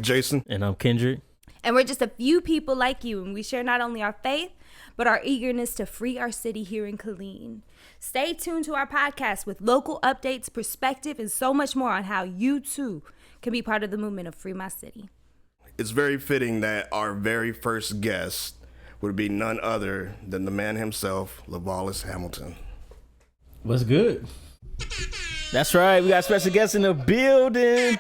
Jason. And I'm Kendrick. And we're just a few people like you, and we share not only our faith, but our eagerness to free our city here in Killeen. Stay tuned to our podcast with local updates, perspective, and so much more on how you, too, can be part of the movement of Free My City. It's very fitting that our very first guest would be none other than the man himself, Levallois Hamilton. What's good? That's right. We got special guests in the building.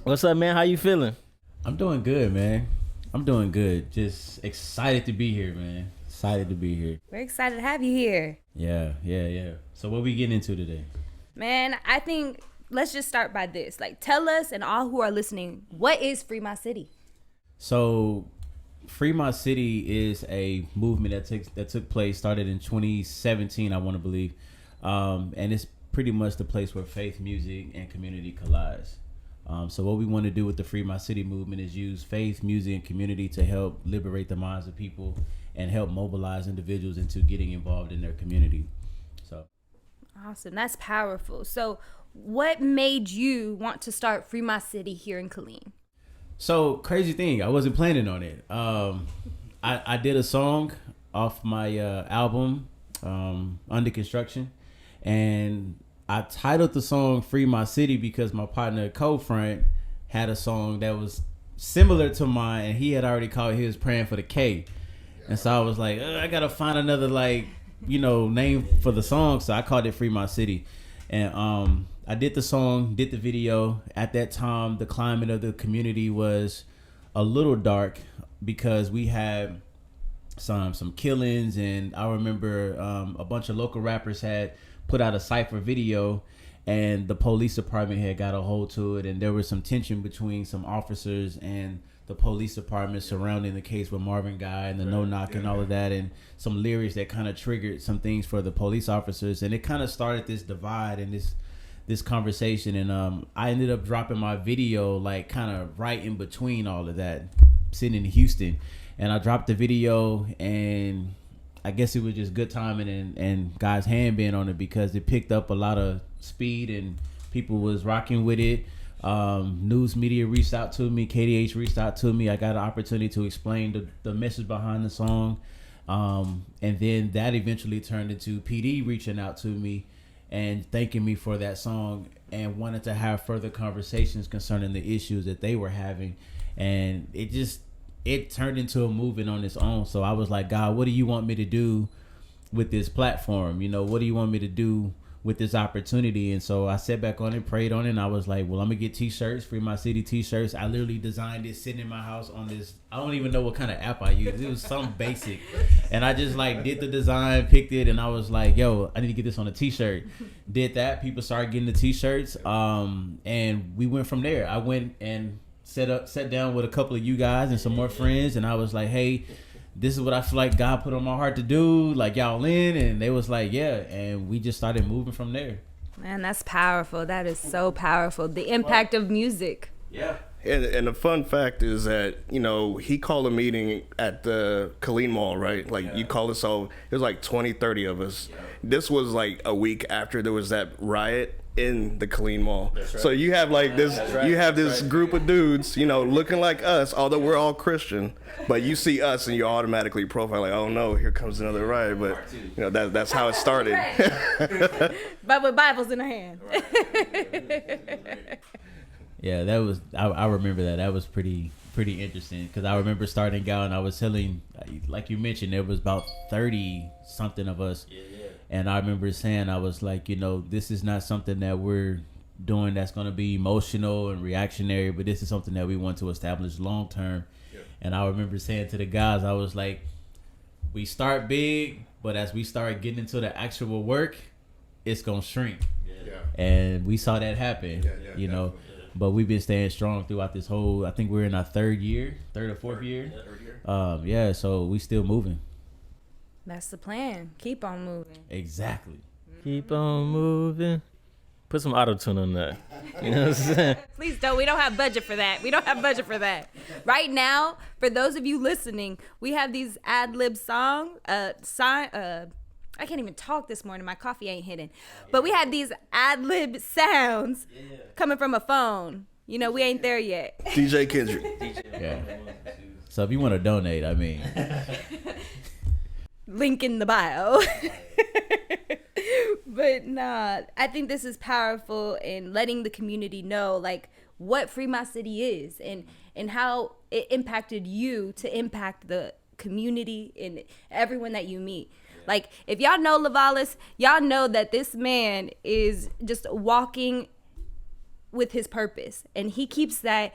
What's up, man? How you feeling? I'm doing good, man. I'm doing good. Just excited to be here, man. Excited to be here. We're excited to have you here. Yeah. So what we getting into today? Man, I think let's just start by this. Like, tell us and all who are listening, what is Free My City? So Free My City is a movement that took place, started in 2017, I want to believe. And it's pretty much the place where faith, music, and community collides. So what we want to do with the Free My City movement is use faith, music, and community to help liberate the minds of people and help mobilize individuals into getting involved in their community. So awesome. That's powerful. So what made you want to start Free My City here in Killeen? So crazy thing, I wasn't planning on it. I did a song off my album, Under Construction, and I titled the song Free My City because my partner co-friend had a song that was similar to mine, and he had already called his praying for the K. And so I was like, I gotta find another name for the song. So I called it Free My City. And I did the song, did the video. At that time, the climate of the community was a little dark because we had some killings, and I remember a bunch of local rappers had put out a cypher video, and the police department had got a hold to it, and there was some tension between some officers and the police department surrounding the case with Marvin Guy and the no knock and all of that, and some lyrics that kind of triggered some things for the police officers, and it kind of started this divide and this conversation. And I ended up dropping my video like kind of right in between all of that, sitting in Houston, and I dropped the video, and I guess it was just good timing and God's hand being on it because it picked up a lot of speed and people was rocking with it. News media reached out to me, KDH reached out to me. I got an opportunity to explain the message behind the song, and then that eventually turned into PD reaching out to me and thanking me for that song and wanted to have further conversations concerning the issues that they were having, and it turned into a movement on its own. So I was like, God, what do you want me to do with this platform? What do you want me to do with this opportunity? And so I sat back on it, prayed on it, and I was like, well, I'm gonna get t-shirts, Free My City t-shirts. I literally designed it sitting in my house on this, I don't even know what kind of app I used. It was some basic. And I just did the design, picked it, and I was like, yo, I need to get this on a t-shirt. Did that, people started getting the t-shirts, and we went from there. I went and sat down with a couple of you guys and some more friends, and I was like, hey, this is what I feel like God put on my heart to do, like y'all in, and they was like, yeah, and we just started moving from there. Man, that's powerful. That is so powerful. The impact of music. Yeah. And the fun fact is that, he called a meeting at the Killeen Mall, right? You call us all, it was like 20, 30 of us. Yeah. This was like a week after there was that riot in the Killeen Mall. Right. So you have this group of dudes, looking like us, although we're all Christian, but you see us and you automatically profile like, oh no, here comes another riot. But that's how it started. But with Bibles in their hand. Yeah, that was, I remember that. That was pretty interesting because I remember starting out and I was telling, like you mentioned, there was about 30 something of us. Yeah. And I remember saying, I was like, this is not something that we're doing that's going to be emotional and reactionary, but this is something that we want to establish long term. Yeah. And I remember saying to the guys, I was like, we start big, but as we start getting into the actual work, it's going to shrink. Yeah. And we saw that happen, know. But we've been staying strong throughout this whole, I think we're in our third or fourth year. So we still moving. That's the plan. Keep on moving. Exactly. Keep on moving. Put some auto-tune on that. You know what I'm saying? Please don't. We don't have budget for that. Right now, for those of you listening, we have these ad-lib I can't even talk this morning. My coffee ain't hidden. But we had these ad-lib sounds coming from a phone. You know, we ain't there yet. DJ Kendrick. Yeah. So if you want to donate, I mean, Link in the bio. But nah, I think this is powerful in letting the community know, like, what Free My City is and how it impacted you to impact the community and everyone that you meet. Like, if y'all know Levallois, y'all know that this man is just walking with his purpose, and he keeps that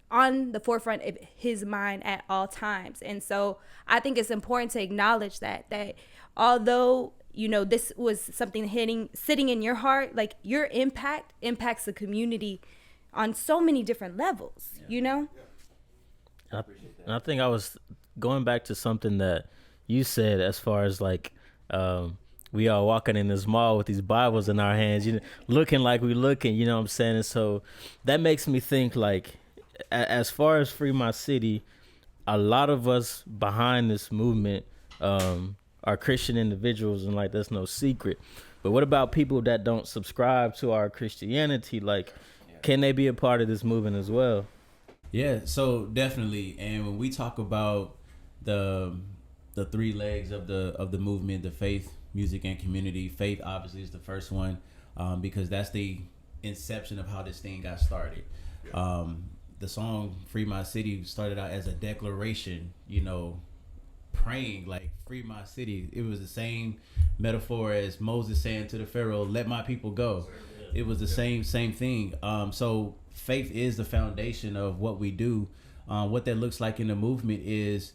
on the forefront of his mind at all times. And so I think it's important to acknowledge that although, you know, this was something sitting in your heart, like, your impact impacts the community on so many different levels, you know? And I think I was going back to something that you said as far as, like, we are walking in this mall with these Bibles in our hands, you know, looking like we looking, you know what I'm saying? And so that makes me think, like, as far as Free My City, a lot of us behind this movement are Christian individuals, and, like, that's no secret. But what about people that don't subscribe to our Christianity? Like, can they be a part of this movement as well? Yeah, so definitely. And when we talk about the three legs of the movement, the faith, music, and community, faith obviously is the first one, because that's the inception of how this thing got started. The song Free My City started out as a declaration, you know, praying, like, free my city. It was the same metaphor as Moses saying to the Pharaoh, let my people go. It was the same thing. So faith is the foundation of what we do. What that looks like in the movement is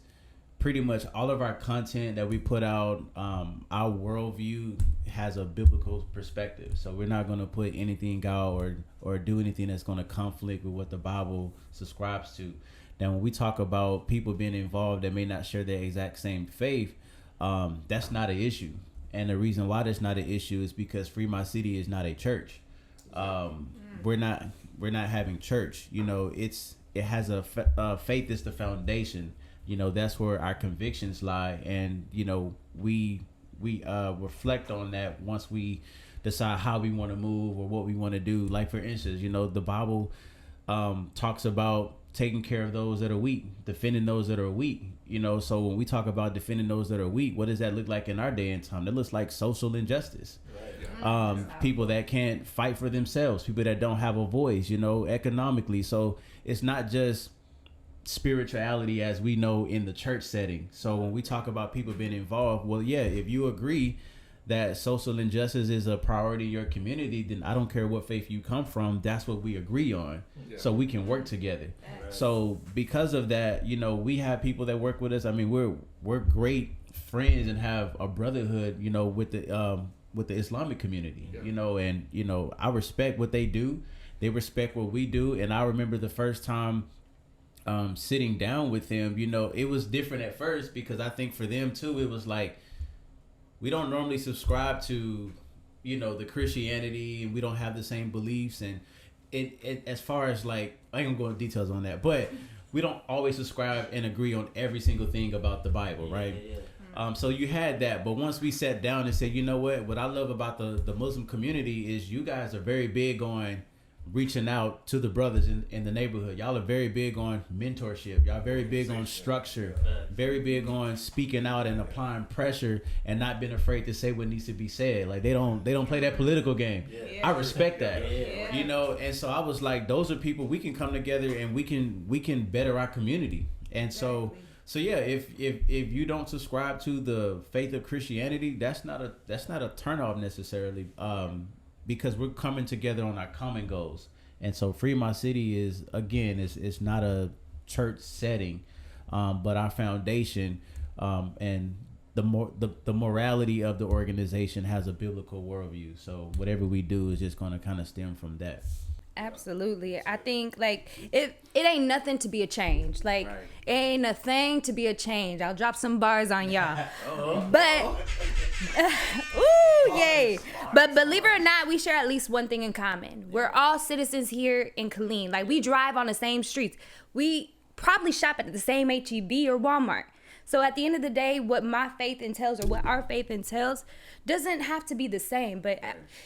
pretty much all of our content that we put out, our worldview has a biblical perspective. So we're not going to put anything out or do anything that's going to conflict with what the Bible subscribes to. Now, when we talk about people being involved that may not share the exact same faith, that's not an issue. And the reason why that's not an issue is because Free My City is not a church. We're not having church. You know, it has faith is the foundation. You know, that's where our convictions lie, and, you know, we reflect on that once we decide how we want to move or what we want to do. Like, for instance, you know, the Bible talks about taking care of those that are weak, defending those that are weak. You know, so when we talk about defending those that are weak, what does that look like in our day and time? That looks like social injustice. People that can't fight for themselves, people that don't have a voice, you know, economically. So it's not just spirituality as we know in the church setting. So when we talk about people being involved, well, yeah, if you agree that social injustice is a priority in your community, then I don't care what faith you come from, that's what we agree on. So we can work together. So because of that, you know, we have people that work with us. I mean, we're great friends and have a brotherhood, you know, with the Islamic community, you know, and, you know, I respect what they do. They respect what we do. And I remember the first time sitting down with them, you know, it was different at first because I think for them too, it was like, we don't normally subscribe to, you know, the Christianity, and we don't have the same beliefs. And it as far as, like, I ain't gonna go into details on that, but we don't always subscribe and agree on every single thing about the Bible, right? So you had that, but once we sat down and said, you know what I love about the Muslim community is you guys are very big on reaching out to the brothers in the neighborhood. Y'all are very big on mentorship. Y'all very big on structure, very big on speaking out and applying pressure and not being afraid to say what needs to be said. Like, they don't play that political game. I respect that. You know, and so I was like, those are people we can come together and we can better our community. And so yeah, if you don't subscribe to the faith of Christianity, that's not a turnoff necessarily. Because we're coming together on our common goals. And so Free My City is, again, it's not a church setting, but our foundation and the morality of the organization has a biblical worldview. So whatever we do is just going to kind of stem from that. Absolutely. I think, like, it ain't nothing to be a change. Like, it ain't a thing to be a change. I'll drop some bars on y'all. But, ooh, yay. But believe it or not, we share at least one thing in common. We're all citizens here in Killeen. Like, we drive on the same streets. We probably shop at the same H-E-B or Walmart. So at the end of the day, what my faith entails or what our faith entails doesn't have to be the same. But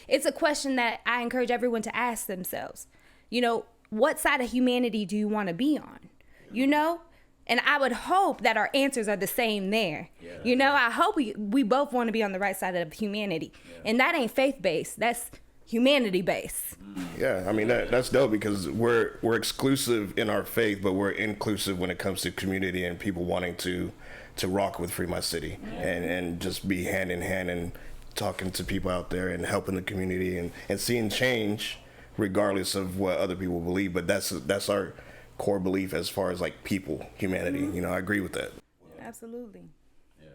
it's a question that I encourage everyone to ask themselves. You know, what side of humanity do you want to be on? You know? And I would hope that our answers are the same there. Yeah. You know, I hope we both want to be on the right side of humanity. Yeah. And that ain't faith-based. That's humanity-based. Yeah, I mean, that's dope because we're exclusive in our faith, but we're inclusive when it comes to community and people wanting to rock with Free My City and just be hand in hand and talking to people out there and helping the community and seeing change regardless of what other people believe. But that's our core belief as far as like people, humanity. You know, I agree with that. Absolutely. Yeah,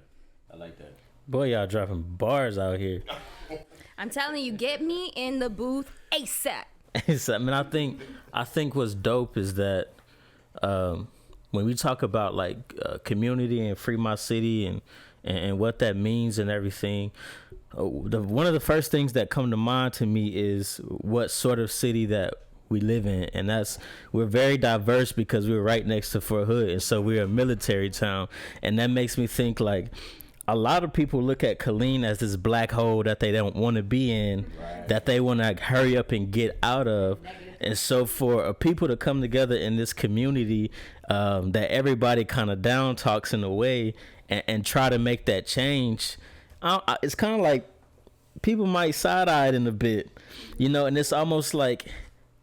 I like that. Boy, y'all dropping bars out here. I'm telling you, get me in the booth ASAP. I mean, I think what's dope is that when we talk about like community and Free My City and what that means and everything, one of the first things that come to mind to me is what sort of city that we live in, and we're very diverse because we're right next to Fort Hood, and so we're a military town, and that makes me think like a lot of people look at Killeen as this black hole that they don't want to be in, that they want to hurry up and get out of. And so for people to come together in this community that everybody kind of down talks in a way and try to make that change, it's kind of like people might side-eye it in a bit, you know, and it's almost like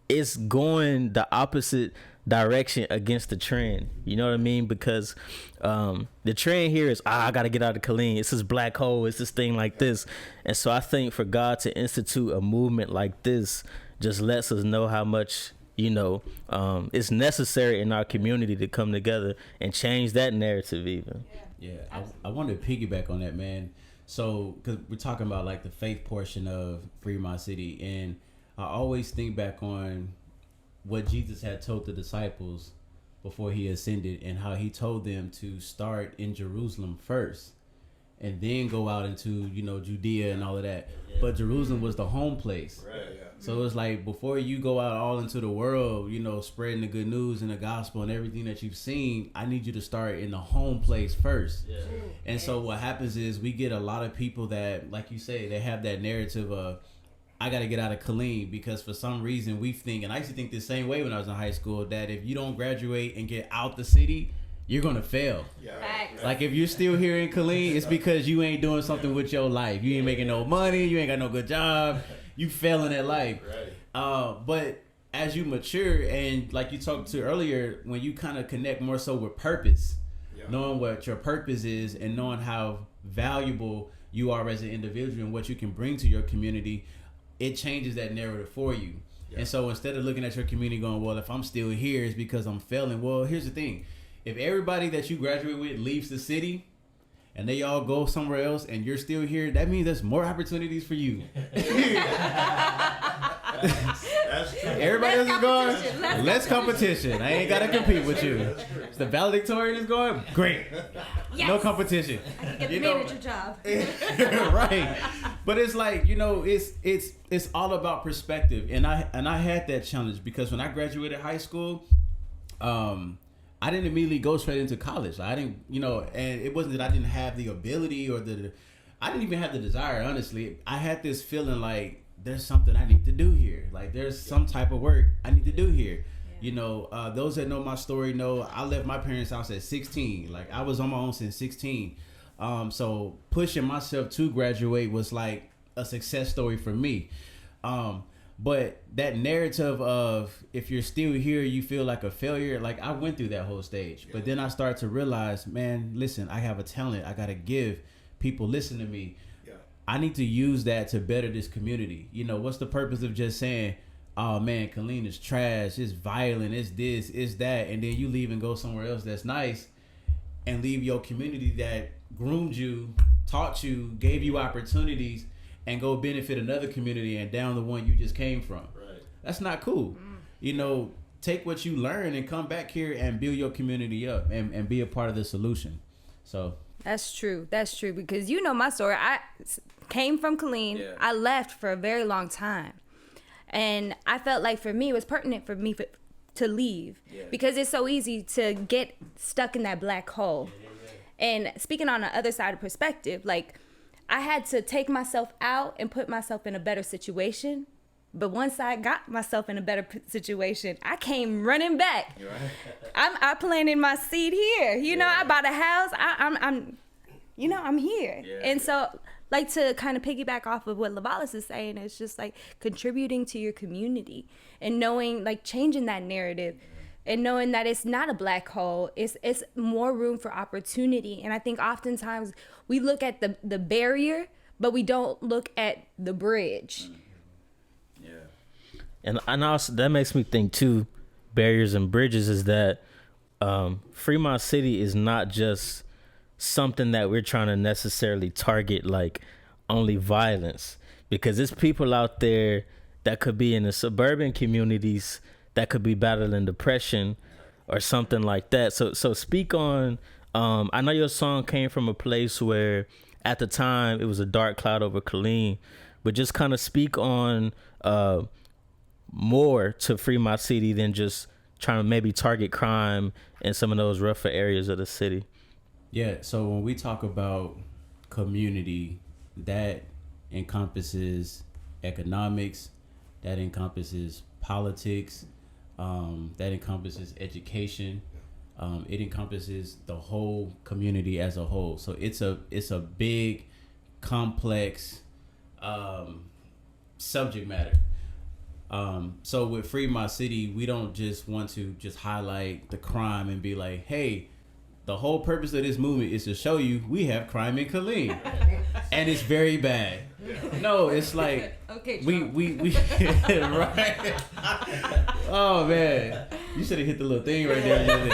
it's going the opposite direction against the trend. You know what I mean? Because the trend here is, I got to get out of Killeen. It's this black hole. It's this thing like this. And so I think for God to institute a movement like this just lets us know how much, you know, it's necessary in our community to come together and change that narrative even. Yeah, I want to piggyback on that, man. So, because we're talking about like the faith portion of Free My City, and I always think back on what Jesus had told the disciples before he ascended and how he told them to start in Jerusalem first and then go out into, you know, Judea and all of that. But Jerusalem was the home place. Right, yeah. So it's like, before you go out all into the world, you know, spreading the good news and the gospel and everything that you've seen, I need you to start in the home place first. Yeah. And so what happens is we get a lot of people that, like you say, they have that narrative of, I got to get out of Killeen, because for some reason we think, and I used to think the same way when I was in high school, that if you don't graduate and get out the city, you're going to fail. Yeah. Like if you're still here in Killeen, it's because you ain't doing something with your life. You ain't making no money. You ain't got no good job. You failing at life. Right. But as you mature, and like you talked to earlier, when you kind of connect more so with purpose, knowing what your purpose is and knowing how valuable you are as an individual and what you can bring to your community, it changes that narrative for you. Yeah. And so instead of looking at your community going, well, if I'm still here, it's because I'm failing. Well, here's the thing. If everybody that you graduate with leaves the city and they all go somewhere else and you're still here, that means there's more opportunities for you. That's true. Everybody else is going, less competition. I ain't got to compete with you. If the valedictorian is going, great. Yes. No competition. Get the manager job. Right. But it's like, you know, it's all about perspective. And I had that challenge because when I graduated high school, I didn't immediately go straight into college. I didn't, you know, and it wasn't that I didn't have the ability or I didn't even have the desire, honestly. I had this feeling like there's something I need to do here. Like there's some type of work I need to do here. Yeah. You know, those that know my story know I left my parents' house at 16. Like I was on my own since 16. So pushing myself to graduate was like a success story for me. But that narrative of if you're still here, you feel like a failure. Like I went through that whole stage, but then I started to realize, man, listen, I have a talent. I got to give. People listen to me. Yeah. I need to use that to better this community. You know, what's the purpose of just saying, oh man, Killeen is trash. It's violent. It's this, it's that. And then you leave and go somewhere else that's nice and leave your community that groomed you, taught you, gave you opportunities, and go benefit another community and down the one you just came from. Right. That's not cool. You know, take what you learn and come back here and build your community up and be a part of the solution. So that's true. That's true. Because you know my story. I came from Killeen. Yeah. I left for a very long time. And I felt like for me, it was pertinent for me to leave. Yeah. Because it's so easy to get stuck in that black hole. And speaking on the other side of perspective, like, I had to take myself out and put myself in a better situation. But once I got myself in a better situation, I came running back. I planted my seed here. You know, I bought a house. I'm here. Yeah. And so, like, to kind of piggyback off of what Levallois is saying, it's just like contributing to your community and knowing, like, changing that narrative and knowing that it's not a black hole. It's more room for opportunity. And I think oftentimes we look at the barrier, but we don't look at the bridge. And also that makes me think too, barriers and bridges, is that Fremont City is not just something that we're trying to necessarily target, like only violence, because there's people out there that could be in the suburban communities that could be battling depression or something like that. So speak on, I know your song came from a place where at the time it was a dark cloud over Killeen, but just kind of speak on more to Fremont City than just trying to maybe target crime in some of those rougher areas of the city. Yeah, so when we talk about community, that encompasses economics, that encompasses politics, that encompasses education, it encompasses the whole community as a whole. So it's a big, complex subject matter. So with Fremont City, we don't just want to just highlight the crime and be like, hey, the whole purpose of this movement is to show you we have crime in Killeen and it's very bad. No, it's like we right. Oh man, you should have hit the little thing right there.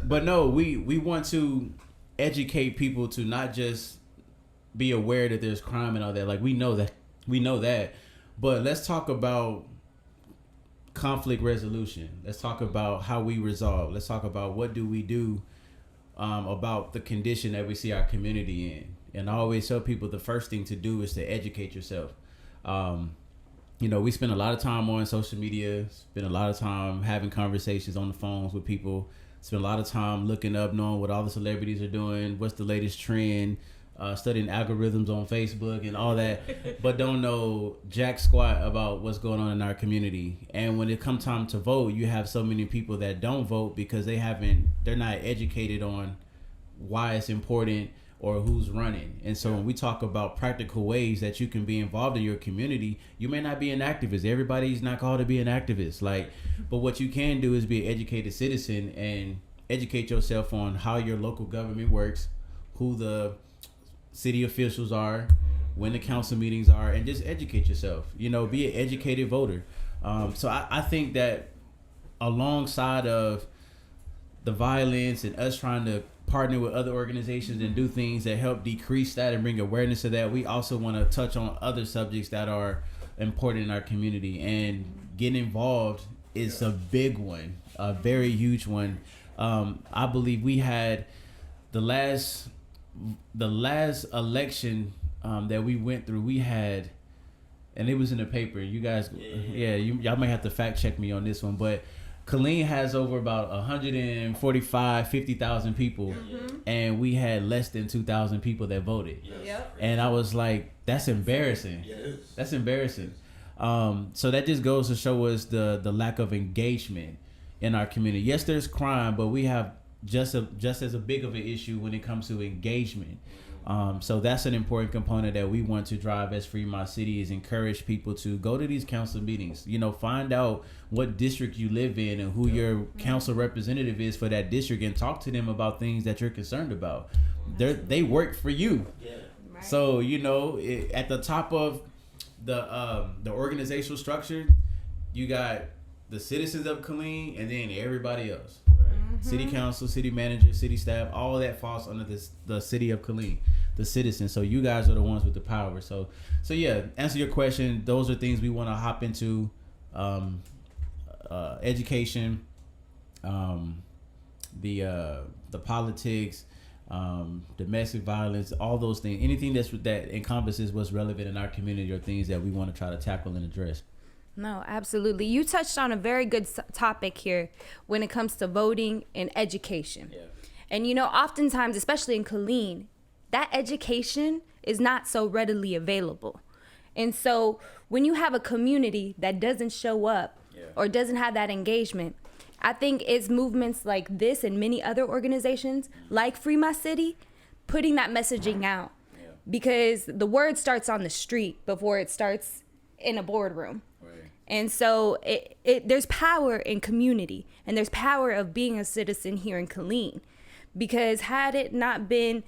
But no, we want to educate people to not just be aware that there's crime and all that. Like we know that. But let's talk about conflict resolution. Let's talk about how we resolve. Let's talk about what do we do about the condition that we see our community in. And I always tell people the first thing to do is to educate yourself. We spend a lot of time on social media, spend a lot of time having conversations on the phones with people, spend a lot of time looking up, knowing what all the celebrities are doing, what's the latest trend, studying algorithms on Facebook and all that, but don't know jack squat about what's going on in our community. And when it comes time to vote, you have so many people that don't vote because they're not educated on why it's important or who's running. And so when we talk about practical ways that you can be involved in your community, you may not be an activist. Everybody's not called to be an activist. But what you can do is be an educated citizen and educate yourself on how your local government works, who the city officials are, when the council meetings are, and just educate yourself. Be an educated voter. So I think that alongside of the violence and us trying to partner with other organizations and do things that help decrease that and bring awareness to that, we also want to touch on other subjects that are important in our community. And getting involved is a big one, a very huge one. I believe we had the last election that we went through, we had, and it was in the paper. You guys, y'all might have to fact check me on this one, but Killeen has over about 50,000 people, and we had less than 2,000 people that voted. Yep. And I was like, that's embarrassing. Yes. That's embarrassing. So that just goes to show us the lack of engagement in our community. Yes, there's crime, but we have just as a big of an issue when it comes to engagement. So that's an important component that we want to drive as Fremont City, is encourage people to go to these council meetings. Find out what district you live in and who your council representative is for that district, and talk to them about things that you're concerned about. They work for you. Yeah. Right. So at the top of the organizational structure, you got the citizens of Killeen and then everybody else. City council, city manager, city staff, all of that falls under the city of Killeen, the citizens. So you guys are the ones with the power. So yeah, answer your question. Those are things we want to hop into. Education, the politics, domestic violence, all those things. Anything that encompasses what's relevant in our community are things that we want to try to tackle and address. No, absolutely. You touched on a very good topic here when it comes to voting and education. Yeah. And, oftentimes, especially in Killeen, that education is not so readily available. And so when you have a community that doesn't show up or doesn't have that engagement, I think it's movements like this and many other organizations like Free My City putting that messaging out. Because the word starts on the street before it starts in a boardroom. Right. And so there's power in community, and there's power of being a citizen here in Killeen. Because had it not been,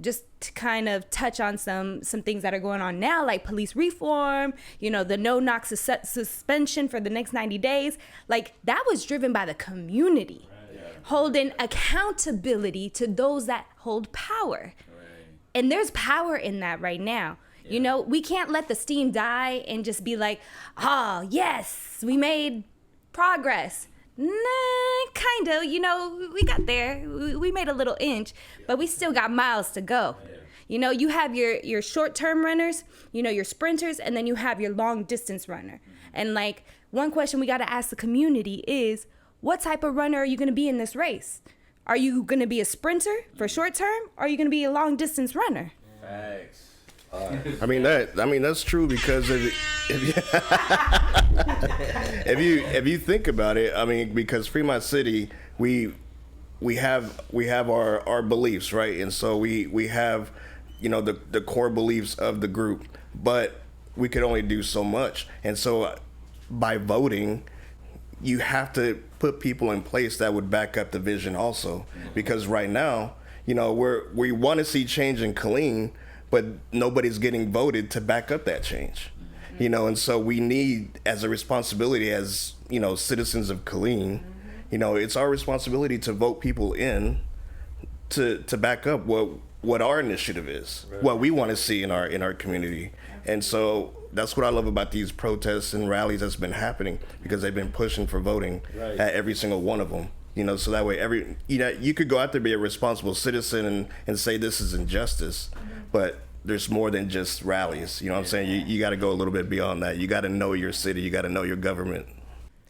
just to kind of touch on some things that are going on now, like police reform, the no-knock suspension for the next 90 days, like that was driven by the community, holding accountability to those that hold power. And there's power in that right now. We can't let the steam die and just be like, oh, yes, we made progress. Nah, kind of, we got there. We made a little inch, but we still got miles to go. You have your short-term runners, your sprinters, and then you have your long-distance runner. And, like, one question we got to ask the community is, what type of runner are you going to be in this race? Are you going to be a sprinter for short term, or are you going to be a long distance runner? Facts. I mean that's true, because if you think about it, because Free My City, we have our beliefs, right? And so we have the core beliefs of the group, but we could only do so much. And so by voting, you have to put people in place that would back up the vision also. Because right now, we want to see change in Killeen, but nobody's getting voted to back up that change. And so we need, as a responsibility, as, citizens of Killeen, it's our responsibility to vote people in to back up what our initiative is, what we want to see in our community. And so that's what I love about these protests and rallies that's been happening, because they've been pushing for voting at every single one of them. So that way you could go out there, be a responsible citizen and say this is injustice, but there's more than just rallies. What I'm saying? You got to go a little bit beyond that. You got to know your city. You got to know your government.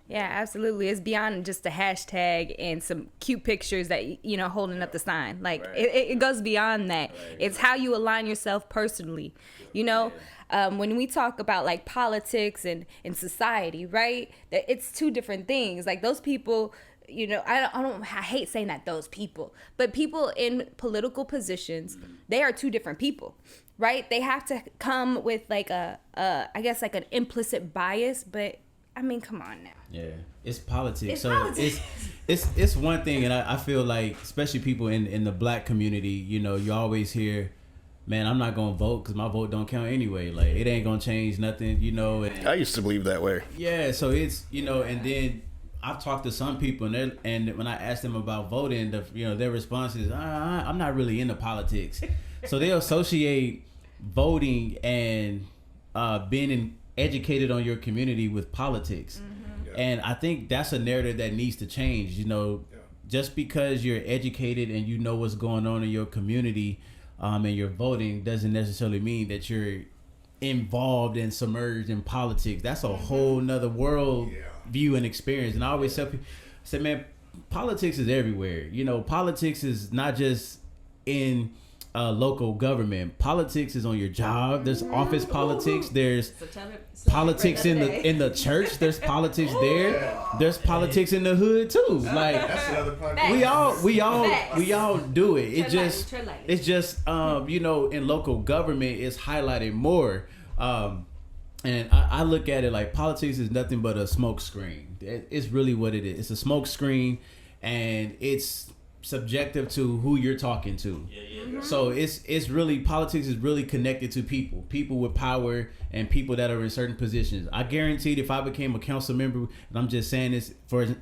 Yeah, absolutely. It's beyond just a hashtag and some cute pictures that, holding up the sign. Like, it goes beyond that. It's how you align yourself personally. When we talk about, like, politics and society, right, it's two different things. Like, those people, I hate saying that those people, but people in political positions, they are two different people, right? They have to come with, like, I guess, like, an implicit bias, but come on now. Yeah, it's politics. It's one thing, and I feel like, especially people in the black community, you always hear, man, I'm not gonna vote because my vote don't count anyway. Like, it ain't gonna change nothing, And I used to believe that way. Yeah, so it's and then I've talked to some people, and when I ask them about voting, their response is, I'm not really into politics. So they associate voting and being educated on your community with politics. And I think that's a narrative that needs to change. Just because you're educated and you know what's going on in your community, and you're voting, doesn't necessarily mean that you're involved and submerged in politics. That's a whole nother world view and experience. And I always tell people, man, politics is everywhere. Politics is not just in local government. Politics is on your job. There's office politics. There's politics in the church. There's politics there. There's politics in the hood too. Like, that's another podcast. we all do it. It's just in local government it's highlighted more. And I look at it like politics is nothing but a smoke screen. It's really what it is. It's a smoke screen, and it's subjective to who you're talking to. So it's really, politics is really connected to people with power and people that are in certain positions. I guaranteed if I became a council member, and I'm just saying this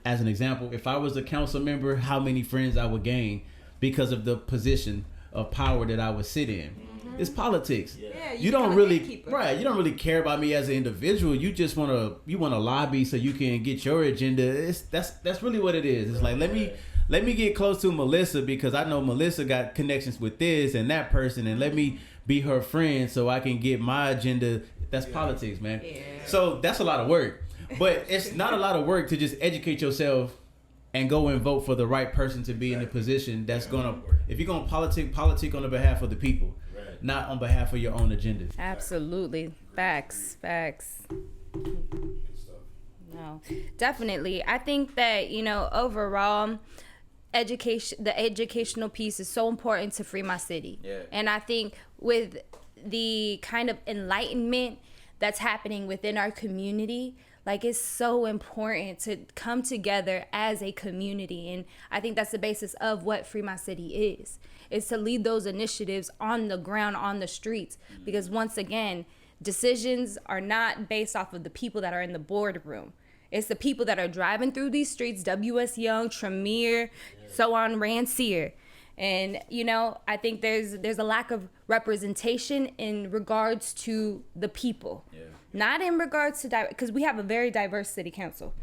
as an example, if I was a council member, how many friends I would gain because of the position of power that I would sit in. It's politics. You don't really You don't really care about me as an individual. You just want to lobby so you can get your agenda. That's really what it is. It's like, let me get close to Melissa because I know Melissa got connections with this and that person, and let me be her friend so I can get my agenda. That's politics, man. So that's a lot of work, but it's not a lot of work to just educate yourself and go and vote for the right person to be in the position that's gonna. If you're gonna politic on the behalf of the people, not on behalf of your own agenda. Absolutely, facts. No, definitely. I think that, overall, the educational piece is so important to free my city. Yeah. And I think with the kind of enlightenment that's happening within our community, like, it's so important to come together as a community. And I think that's the basis of what Free My City is to lead those initiatives on the ground, on the streets. Because once again, decisions are not based off of the people that are in the boardroom. It's the people that are driving through these streets, W.S. Young, Tremere, so on, Rancier. And, I think there's a lack of representation in regards to the people. Yeah. Not in regards to, because we have a very diverse city council.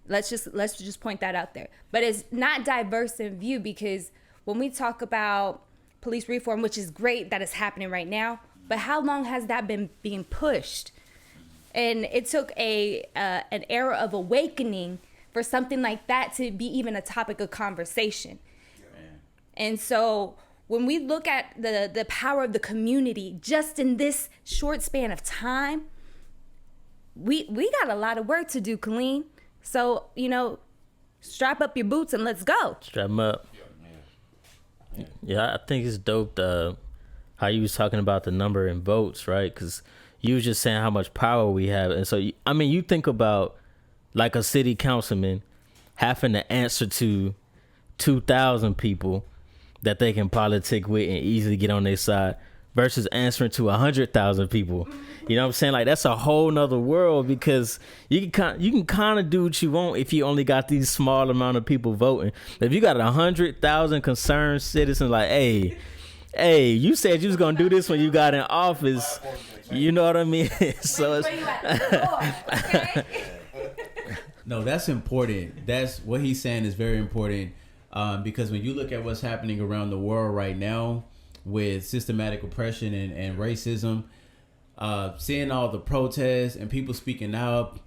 Let's just point that out there. But it's not diverse in view, because when we talk about police reform, which is great that it's happening right now, but how long has that been being pushed? And it took an era of awakening for something like that to be even a topic of conversation. And so when we look at the power of the community just in this short span of time, we got a lot of work to do, Colleen. So, strap up your boots and let's go. Strap them up. Yeah, I think it's dope how you was talking about the number in votes, right? Because you was just saying how much power we have. And so, you think about like a city councilman having to answer to 2,000 people that they can politic with and easily get on their side versus answering to 100,000 people. You know what I'm saying? Like, that's a whole nother world, because you can kind of do what you want if you only got these small amount of people voting. If you got 100,000 concerned citizens, like, hey, you said you was going to do this when you got in office. You know what I mean? So it's... No, that's important. That's what he's saying is very important. Because when you look at what's happening around the world right now with systematic oppression and racism, seeing all the protests and people speaking out,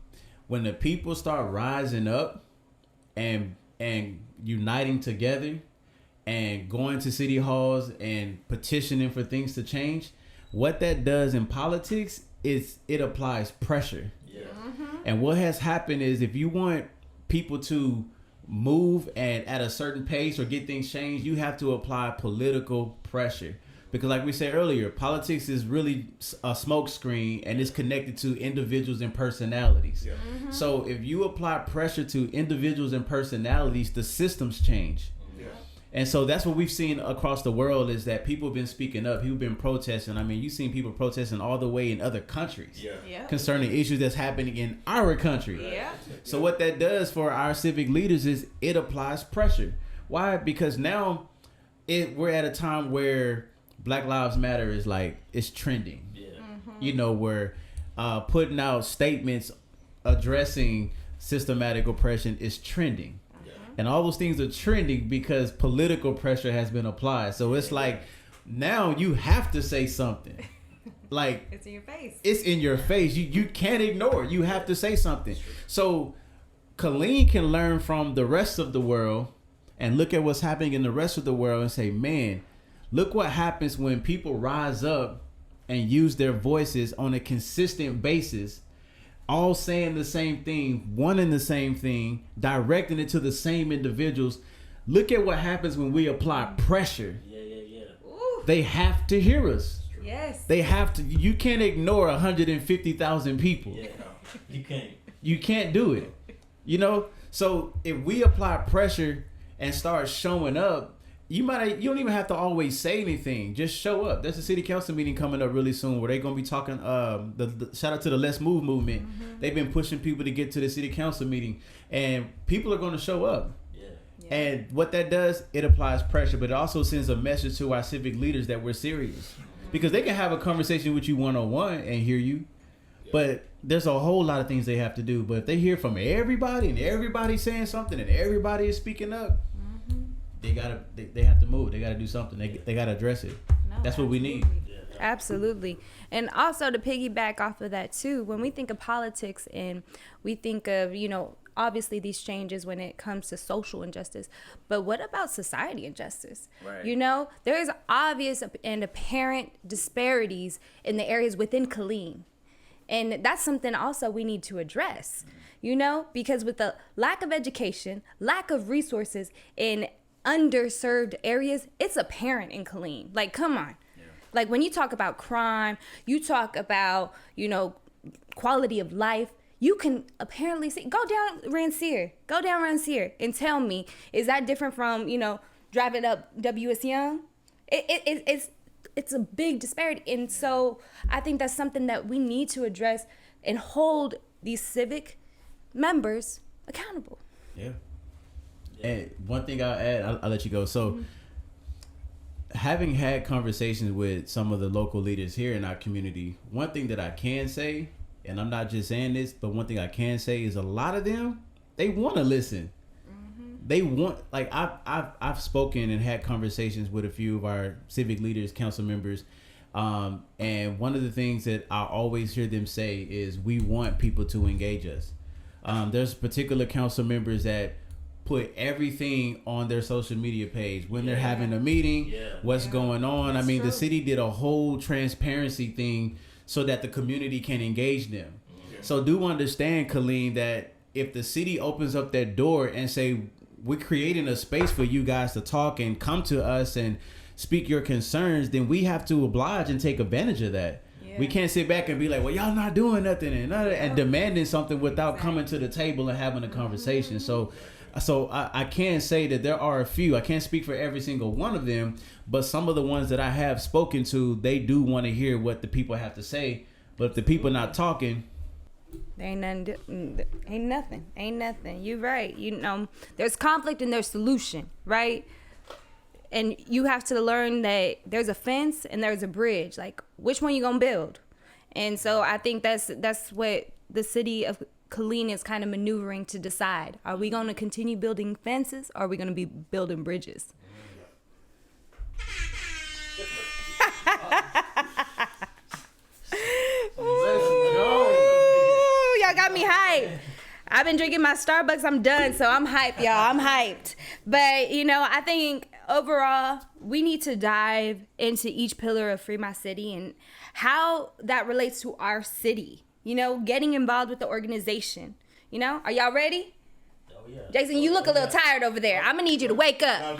when the people start rising up and uniting together and going to city halls and petitioning for things to change, what that does in politics is it applies pressure. Yeah. Mm-hmm. And what has happened is, if you want people to move and at a certain pace or get things changed, you have to apply political pressure. Because like we said earlier, politics is really a smokescreen, and it's connected to individuals and personalities. Yeah. Mm-hmm. So if you apply pressure to individuals and personalities, the systems change. Yeah. And so that's what we've seen across the world, is that people have been speaking up, people have been protesting. You've seen people protesting all the way in other countries concerning issues that's happening in our country. Yeah. So what that does for our civic leaders is it applies pressure. Why? Because now we're at a time where Black Lives Matter is like, it's trending. Yeah. Mm-hmm. We're putting out statements addressing systematic oppression is trending. And all those things are trending because political pressure has been applied. So it's like, now you have to say something. Like, it's in your face. It's in your face. You can't ignore it. You have to say something. So Colleen can learn from the rest of the world and look at what's happening in the rest of the world and say, man, look what happens when people rise up and use their voices on a consistent basis, all saying the same thing, wanting the same thing, directing it to the same individuals. Look at what happens when we apply pressure. Yeah. They have to hear us. Yes. They have to. You can't ignore 150,000 people. Yeah, you can't. You can't do it. So if we apply pressure and start showing up, you don't even have to always say anything. Just show up. There's a city council meeting coming up really soon where they're going to be talking, the shout out to the Let's Move movement. Mm-hmm. They've been pushing people to get to the city council meeting, and people are going to show up. Yeah. And what that does, it applies pressure, but it also sends a message to our civic leaders that we're serious. Because they can have a conversation with you one-on-one and hear you, but there's a whole lot of things they have to do. But if they hear from everybody and everybody's saying something and everybody is speaking up, they have to move. They got to do something. They got to address it. That's what we need. Absolutely. And also to piggyback off of that too, when we think of politics and we think of, obviously these changes when it comes to social injustice, but what about society injustice? Right. You know, there's obvious and apparent disparities in the areas within Killeen. And that's something also we need to address, you know, because with the lack of education, lack of resources in underserved areas, it's apparent in Killeen. Like, come on. Yeah. Like, when you talk about crime, you talk about, you know, quality of life, you can apparently see, go down Rancière and tell me, is that different from, you know, driving up W.S. Young? It's a big disparity. And so I think that's something that we need to address and hold these civic members accountable. Yeah. And one thing I'll add, I'll let you go. So having had conversations with some of the local leaders here in our community, one thing that I can say, and I'm not just saying this, but one thing I can say is a lot of them, they want to listen. They want, like, I've spoken and had conversations with a few of our civic leaders, council members, and one of the things that I always hear them say is we want people to engage us. There's particular council members that put everything on their social media page when they're having a meeting, what's going on. That's true. The city did a whole transparency thing so that the community can engage them. So do understand, Killeen, that if the city opens up that door and say, we're creating a space for you guys to talk and come to us and speak your concerns, then we have to oblige and take advantage of that. Yeah. We can't sit back and be like, well, y'all not doing nothing and demanding something without coming to the table and having a conversation. So I can say that there are a few, I can't speak for every single one of them, but some of the ones that I have spoken to, they do want to hear what the people have to say. But if the people not talking, ain't nothing. You're right. You know, there's conflict and there's solution, right? And you have to learn that there's a fence and there's a bridge. Like, which one you gonna build? And so I think that's what the city of Killeen is kind of maneuvering to decide. Are we gonna continue building fences, or are we gonna be building bridges? Y'all got me hyped. I've been drinking my Starbucks. I'm done, so I'm hyped, y'all. I'm hyped. But, you know, I think overall, we need to dive into each pillar of Free My City and how that relates to our city. You know, getting involved with the organization. You know, are y'all ready? Oh, yeah. Jason, you look a little tired over there. I'm going to need you to wake up.